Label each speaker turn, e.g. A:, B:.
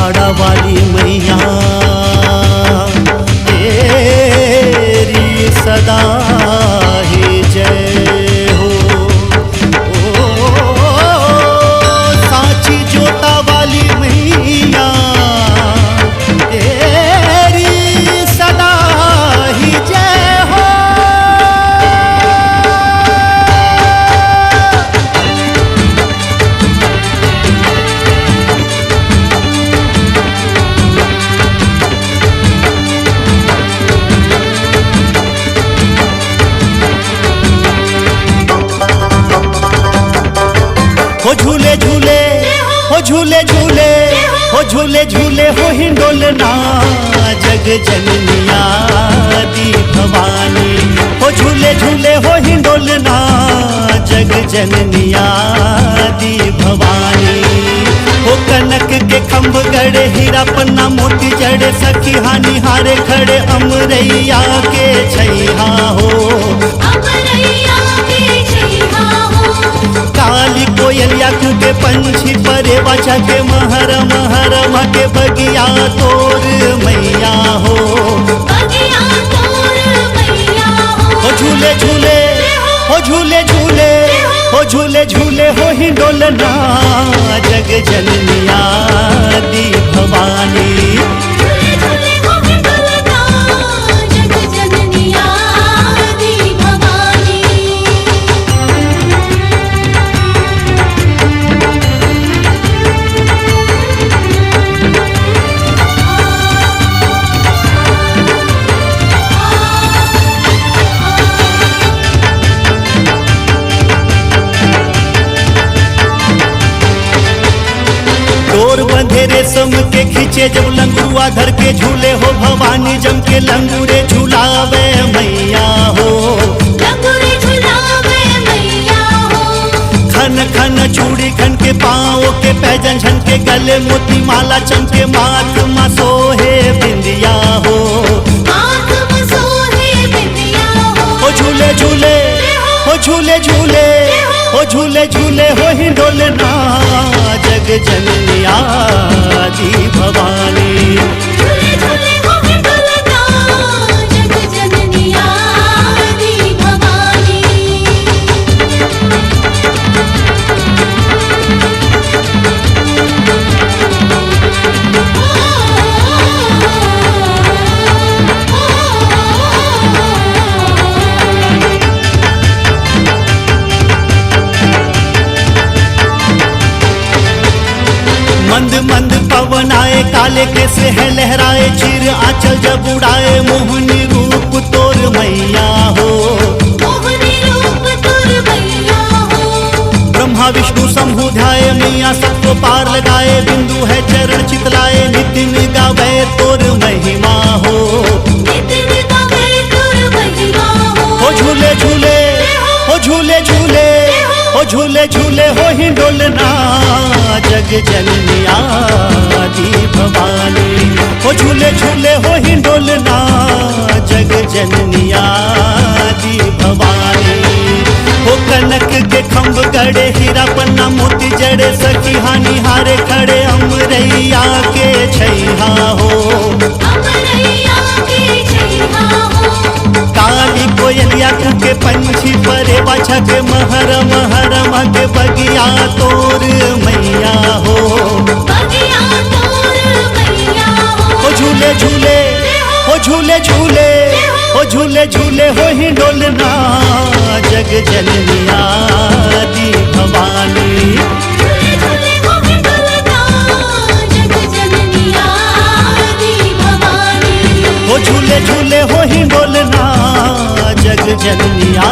A: बाड़ा वाली मैया तेरी सदा ही जय हो। सांची जोता वाली मैया तेरी सदा ही जय हो। हो झूले झूले हो झूले झूले हो झूले झूले हो हिंडोलना जग जननिया दी भवानी। हो झूले झूले हो हिंडोलना जग जननिया दी भवानी। हो कनक के खंभ गड़े हीरा पन्ना मोती जड़े सखी हानि हारे खड़े अमरैया के छैहा हो। काली कोयलिया के पंछी परे बाजा के महर महर के बगिया तोर मैया हो। हो झूले झूले हो झूले झूले हो झूले झूले हो हिंडोलना जग जननिया दी भवानी। डोर बंधे रेशम के खींचे जब लंगुआ धर के झूले हो भवानी जम के लंगूरे झूलावे मैया हो। खन खन चूड़ी खन के पाँव के पैजन झन के गले मोती माला चमके माथ मा सोहे बिंदिया हो। हो झूले झूले हो झूले झूले हो झूले झूले हो हिंडोलना जग जननिया दी भवानी। मंद मंद पवन आए काले कैसे है लहराए चीर आंचल जब उड़ाए मोहनी रूप तोर मैया हो। ब्रह्मा विष्णु शंभु ध्याए मैया सबको पार लगाए बिंदु है चरण चितलाए नितिन गावे तोर महिमा हो। हो झूले झूले हो झूले झूले हो झूले झूले हो हिंडोलना जग जननिया दी भवानी। हो झूले झूले हो हिंडोलना जग जननिया दी भवानी। हो कनक के खंभ गड़े हीरा पन्ना मोती जड़े सखी हानि हारे खड़े अमरैया के छैहा हो। काली कोयलिया के पंछी परे बाजा के महर महर के बगिया तोर मैया हो। हो झूले झूले हो झूले झूले हो झूले झूले हो हिंडोलना जग जननिया दी भवानी। हो झूले झूले हो हिंडोलना जग जननिया